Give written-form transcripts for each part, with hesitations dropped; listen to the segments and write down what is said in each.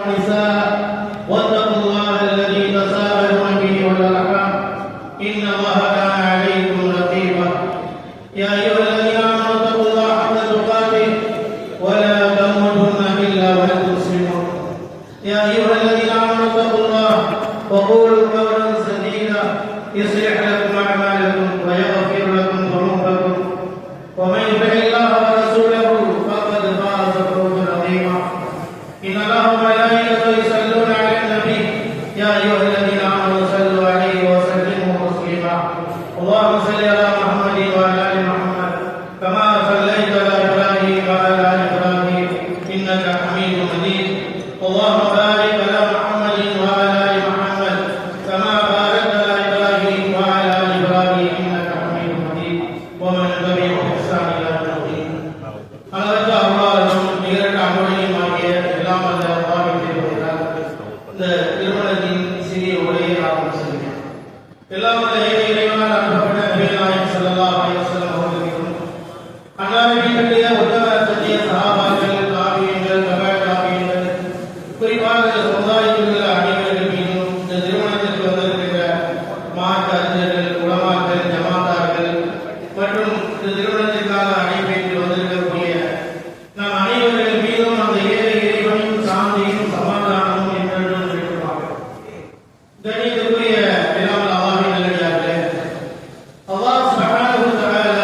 والنساء واتقوا الله الذي تساءلون به والأرحام إن الله كان عليكم رقيبا يا أيها الذين آمنوا اتقوا الله حق تقاته ولا تموتن إلا وأنتم مسلمون يا أيها الذين آمنوا اتقوا الله وقولوا قولا سديدا يصلح لكم أعمالكم ويغفر لكم ذنوبكم ومن يطع الله ورسوله فقد فاز فوزا عظيما إن الله وملائكته يصلون على النبي يا أيها الذين آمنوا صلوا عليه وسلموا تسليما اللهم صل على محمد وعلى آل محمد كما صليت على إبراهيم وعلى آل إبراهيم إنك حميد مجيد اللهم بارك على محمد وعلى آل محمد كما باركت على إبراهيم وعلى آل إبراهيم إنك حميد مجيد ومن تبعهم بإحسان إلى يوم الدين அளவற்ற அருளாளரும் நிகரற்ற அன்புடையுமாகிய எல்லாம் வல்ல அல்லாஹ்வின் திருப்பெயரால் இந்த திருமணத்தின் சிறிய உரையை ஆரம்பம் செய்கிறேன். எல்லாம் வல்ல ஏக இறைவனால் அனுப்பப்பட்ட நபிகள் நாயகம் ஸல்லல்லாஹு அலைஹி வஸல்லம் அவர்களுக்கும் அன்னாரின் கட்டிய உத்தம சத்திய சஹாபாக்கள் தாபியீன்கள் தபா-தாபியீன்கள் குறிப்பாக சமுதாயத்தில் உள்ள அனைவர்கள் மீதும் இந்த திருமணத்திற்கு வந்திருக்கின்ற மார்க்க அறிஞர்கள் உலமாக்கள் ஜமாத்தார்கள் மற்றும் இந்த திருமணத்திற்காக அழைப்பேற்று வந்திருக்கக்கூடிய நம் அனைவர்கள் மீதும் அந்த ஏழை இறைவனின் சாந்தியும் சமாதானமும் என்றென்றும் இருக்குமாக. கண்ணியத்திற்குரிய எல்லாம் அல்லாஹ்வின் நல்லடியார்களே, அல்லாஹ் சுப்ஹானஹு வ தஆலா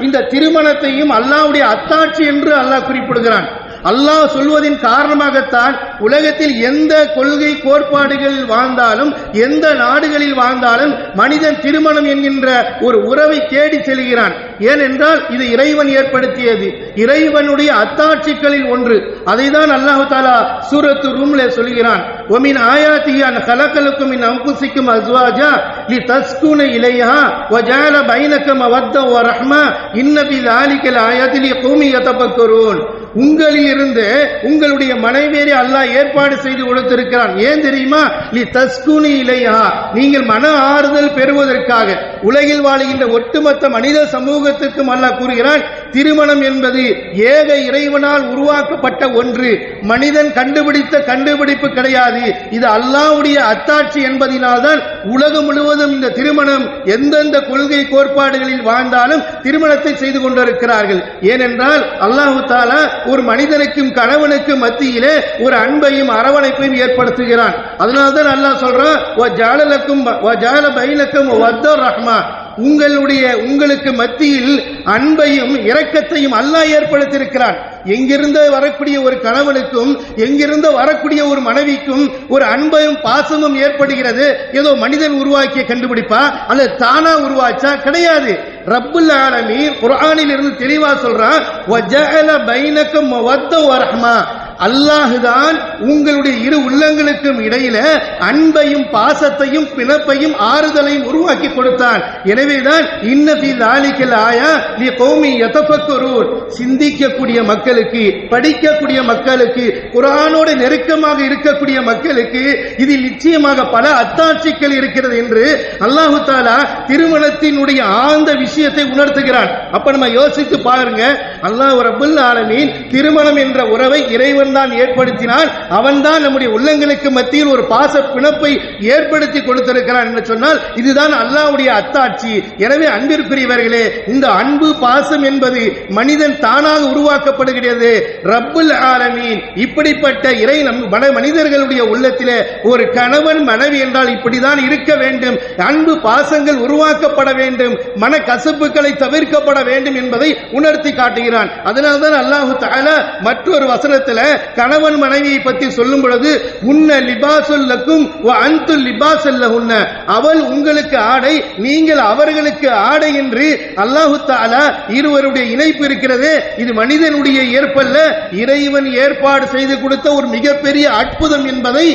இந்த திருமணத்தையும் அல்லாஹ்வுடைய அத்தாட்சி என்று அல்லாஹ் குறிப்பிடுகிறான். அல்லாஹ் சொல்வதின் காரணமாகத்தான் உலகத்தில் எந்த கொள்கை கோட்பாடுகளில் வாழ்ந்தாலும் எந்த நாடுகளில் வாழ்ந்தாலும் மனிதன் திருமணம் என்கின்ற ஒரு உறவை தேடி செல்கிறான். ஏனென்றால் இது இறைவன் ஏற்படுத்தியது, இறைவனுடைய அத்தாட்சிகளில் ஒன்று. அதைதான் அல்லாஹ் தஆலா சூரத்து ரூம்ல சொல்கிறான். ஒமின் ஆயாத்திஹி அன் கலகலக்கும் மின் அன்ஃபுசிக்கும் அஸ்வாஜா லிதஸ்குன இலைஹா வஜஅல பைனக்கும் மவத்த வ ரஹ்மா இன்ன ஃபீ ஸாலிக லஆயாத்தின் லிகௌமி யதஃபக்கரூன். உங்களில் இருந்து உங்களுடைய மனைவியை அல்லாஹ் ஏற்பாடு செய்து கொடுத்திருக்கிறான். ஏன் தெரியுமா? லி தஸ்குனி இலைஹா, நீங்கள் மன ஆறுதல் பெறுவதற்காக. உலகில் வாழுகின்ற ஒட்டுமொத்த மனித சமூகத்திற்கும் அல்லாஹ் கூறுகிறான், திருமணம் என்பது ஏக இறைவனால் உருவாக்கப்பட்ட ஒன்று, மனிதன் கண்டுபிடித்த கண்டுபிடிப்பு கிடையாது. இது அல்லாஹ்வுடைய அத்தாட்சி என்பதனால்தான் உலகம் முழுவதும் இந்த திருமணம் எந்தெந்த கொள்கை கோட்பாடுகளில் வாழ்ந்தாலும் திருமணத்தை செய்து கொண்டிருக்கிறார்கள். ஏனென்றால் அல்லாஹ் தஆலா ஒரு மனிதனுக்கும் கணவனுக்கும் மத்தியிலே ஒரு அன்பையும் அரவணைப்பையும் ஏற்படுத்துகிறான். அதனால்தான் அல்லாஹ் சொல்றான், உங்களுக்கு மத்தியில் அன்பையும் இரக்கத்தையும் அல்லாஹ் ஏற்படுத்தியிருக்கிறான். எங்கிருந்து வரக்கூடிய ஒரு கணவனுக்கும் எங்கிருந்து வரக்கூடிய ஒரு மனைவிக்கும் ஒரு அன்பையும் பாசமும் ஏற்படுகிறது. ஏதோ மனிதன் உருவாக்கிய கண்டுபிடிப்பா அல்லது தானா உருவாச்சா? கிடையாது. ரப்புல் ஆலமீன் குர்ஆனில் இருந்து தெளிவா சொல்றான், வஜஅல பைனக்கும் மவத்த வ ரஹ்மா. அல்லாஹுதான் உங்களுடைய இரு உள்ளங்களுக்கும் இடையில அன்பையும் பாசத்தையும் பிணப்பையும் ஆறுதலையும் உருவாக்கி கொடுத்தான். எனவேதான் இன்ன ஃபீ ஸாலிக லஆயா லிகௌமி யதஃபக்கரூன். சிந்திக்கக்கூடிய மக்களுக்கு, படிக்கக்கூடிய மக்களுக்கு, குர்ஆனோடு நெருக்கமாக இருக்கக்கூடிய மக்களுக்கு இதில் நிச்சயமாக பல அத்தாட்சிகள் இருக்கிறது என்று அல்லாஹ் தஆலா திருமணத்தினுடைய ஆழ்ந்த விஷயத்தை உணர்த்துகிறான். அப்ப நம்ம யோசித்து பாருங்க, அல்லாஹ் ரப்புல் ஆலமீன் திருமணம் என்ற உறவை இறைவன் தான் ஏற்படுத்தினான். அவன் தான் நம்முடைய உள்ளங்களுக்கு மத்தியில் ஒரு பாச பிணப்பை ஏற்படுத்தி கொடுத்திருக்கிறான் என்று சொன்னால் இதுதான் அல்லாஹ்வுடைய அத்தாட்சி. எனவே அன்பிற்குரியவர்களே, இந்த அன்பு பாசம் என்பது மனிதன் தானாக உருவாக்கப்படுகிறது. ரப்புல் ஆலமீன் இப்படிப்பட்ட இறை மனிதர்களுடைய உள்ளத்திலே ஒரு கணவன் மனைவி என்றால் இப்படிதான் இருக்க வேண்டும், அன்பு பாசங்கள் உருவாக்கப்பட வேண்டும், மன கசப்புகளை தவிர்க்கப்பட வேண்டும் என்பதை உணர்த்தி காட்டுகிறான். அதனால்தான் அல்லாஹ் தஆலா மற்றொரு வசனத்தில் கணவன் மனைவியை பற்றி சொல்லும் பொழுது, உன்ன லிபாசுல் லக்கும் வ அன்துல் லிபாசுல் லஹுன்ன, அவள் உங்களுக்கு ஆடை, நீங்கள் அவர்களுக்கு ஆடை என்று அல்லாஹ் தஆலா இருவருடைய இணைப்பு இருக்கிறது. இது மனிதனுடைய ஏற்பல்ல, இறைவன் ஏற்பாடு செய்து கொடுத்த ஒரு மிகப்பெரிய அற்புதம் என்பதை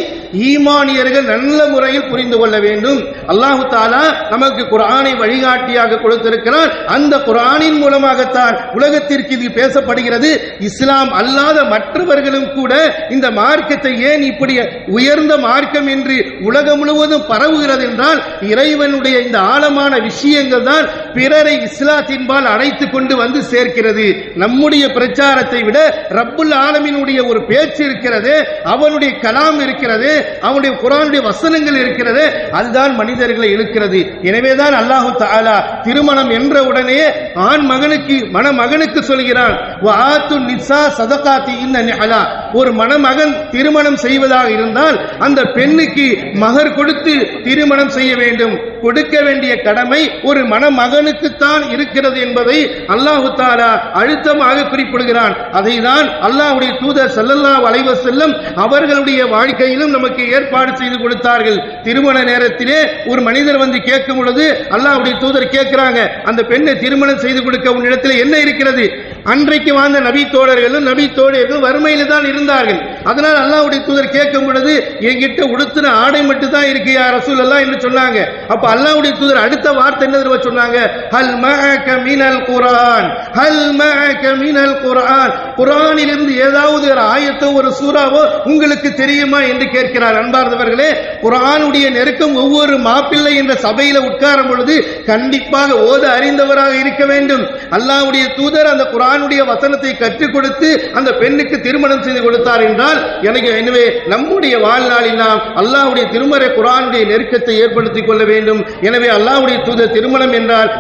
ஈமானியர்கள் நல்ல முறையில் புரிந்து கொள்ள வேண்டும். அல்லாஹ் தஆலா நமக்கு குர்ஆனை வழிகாட்டியாக கொடுத்திருக்கிறார். அந்த குர்ஆனின் மூலமாகத்தான் உலகத்திற்கு இது பேசப்படுகிறது. இஸ்லாம் அல்லாத மற்றவர்களும் கூட இந்த மார்க்கத்தை ஏன் இப்படி உயர்ந்த மார்க்கம் என்று உலகம் முழுவதும் பரவுகிறது என்றால் இறைவனுடைய இந்த ஆழமான விஷயங்கள் தான் பிறரை இஸ்லாத்தின்பால் அழைத்துக் கொண்டு வந்து சேர்க்கிறது. நம்முடைய பிரச்சாரத்தை விட ரப்புல் ஆலமீனுடைய ஒரு பேச்சு இருக்கிறது, அவனுடைய கலாம் இருக்கிறது, அவனுடைய குர்ஆனுடைய வசனங்கள் இருக்கிறது, அதுதான் மனிதர்களை இழுக்கிறது. எனவேதான் அல்லாஹ் தஆலா திருமணம் என்ற உடனே ஆண் மகனுக்கு மணமகனுக்கு சொல்கிறான், வஆத்து நிஸா ஸதகாத்திஹின்ன நிஹலா. ஒரு மணமகன் திருமணம் செய்வதாக இருந்தால் அந்த பெண்ணுக்கு மகர் கொடுத்து திருமணம் செய்ய வேண்டும். கொடுக்க வேண்டிய கடமை ஒரு மணமகனுக்குத்தான் இருக்கிறது என்பதை அல்லாஹ் தஆலா அழுத்தமாக குறிப்பிடுகிறான். அதை தான் அல்லாஹ்வுடைய தூதர் ஸல்லல்லாஹு அலைஹி வஸல்லம் அவர்களுடைய வாழ்க்கையிலும் நமக்கு ஏற்பாடு செய்து கொடுத்தார்கள். திருமண நேரத்திலே ஒரு மனிதர் வந்து கேட்கும் பொழுது அல்லாஹ்வுடைய தூதர் கேட்கிறாங்க, அந்த பெண்ணை திருமணம் செய்து கொடுக்க உன்னிடத்தில் என்ன இருக்கிறது? அன்றைக்கு வாழ்ந்த நபி தோழர்களும் நபி தோழர்களும் வறுமையில தான் இருந்தார்கள். அதனால் அல்லாஹ்வுடைய தூதர் கேட்கும் பொழுது என்கிட்ட உடுத்தின ஆடை மட்டும் தான் இருக்கு யா ரசூலல்லாஹ் என்று சொன்னாங்க. அப்ப அல்லாஹ்வுடைய தூதர் அடுத்த வார்த்தை என்ன தெரியுமா சொன்னாங்க? ஹல் மஅக மினல் குர்ஆன், ஹல் மஅக மினல் குர்ஆன். குர்ஆனிலிருந்து ஏதாவது ஒரு ஆயத்தோ ஒரு சூறாவோ உங்களுக்கு தெரியுமா என்று கேட்கிறார். அன்பார்ந்தவர்களே, குர்ஆனுடைய நெருக்கம் ஒவ்வொரு மாப்பிள்ளை என்ற சபையில உட்காரும் பொழுது கண்டிப்பாக ஓத அறிந்தவராக இருக்க வேண்டும். அல்லாஹ்வுடைய தூதர் அந்த குர்ஆனுடைய வசனத்தை கற்றுக் கொடுத்து அந்த பெண்ணுக்கு திருமணம் செய்து கொடுத்தார் என்றால் என்பதால் எனவே நம்முடைய வாழ்நாளில் நாம் அல்லாஹ்வுடைய திருமறை குர்ஆனுடைய நெருக்கத்தை ஏற்படுத்திக் கொள்ள வேண்டும். எனவே அல்லாஹ்வுடைய தூதர் திருமணம் என்றால்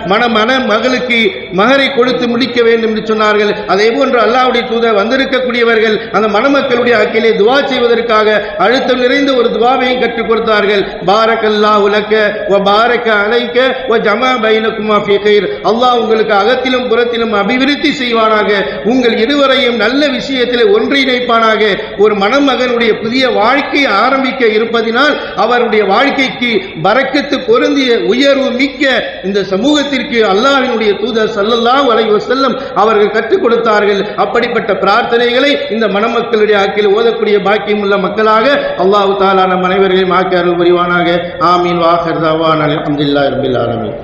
மகளுக்கு மகரை கொடுத்து முடிக்க வேண்டும் என்று சொன்னார்கள். அதே போன்று அல்லாஹ்வுடைய தூதர் வந்திருக்கக்கூடியவர்கள் அந்த மணமக்களுடைய அக்கிலே துஆ செய்வதற்காக அழுத்தம் நிறைந்த ஒரு துஆவையும் கற்றுக் கொடுத்தார்கள். பாரக்கல்லாஹு லக்க வ பாரக அலைக்க வ ஜமா பைனகுமா ஃபீ கைர். அல்லாஹ் உங்களுக்கு அகத்திலும் புறத்திலும் அபிவிருத்தி செய்வானாக, உங்கள் இருவரையும் நல்ல விஷயத்திலே ஒன்றிணைப்பானாக. ஒரு மணமகனுடைய புதிய வாழ்க்கை ஆரம்பிக்க இருப்பதினால் அவருடைய வாழ்க்கைக்கு பரக்கத்து பொருந்திய உயர்வு மிக்க இந்த சமூகத்திற்கு அல்லாஹ்வினுடைய தூதர் ஸல்லல்லாஹு அலைஹி வஸல்லம் அவர்கள் கற்றுக் கொடுத்தார்கள். அப்படிப்பட்ட பிரார்த்தனைகளை இந்த மணமக்களுடைய ஆக்கில் ஓதக்கூடிய பாக்கியம் உள்ள மக்களாக அல்லாஹ் தஆலா நம் அனைவரையும் ஆக்கி அருள் புரிவானாக. ஆமீன். வாஹிர் தஅவானா அல்ஹம்துலில்லாஹி ரப்பில் ஆலமீன்.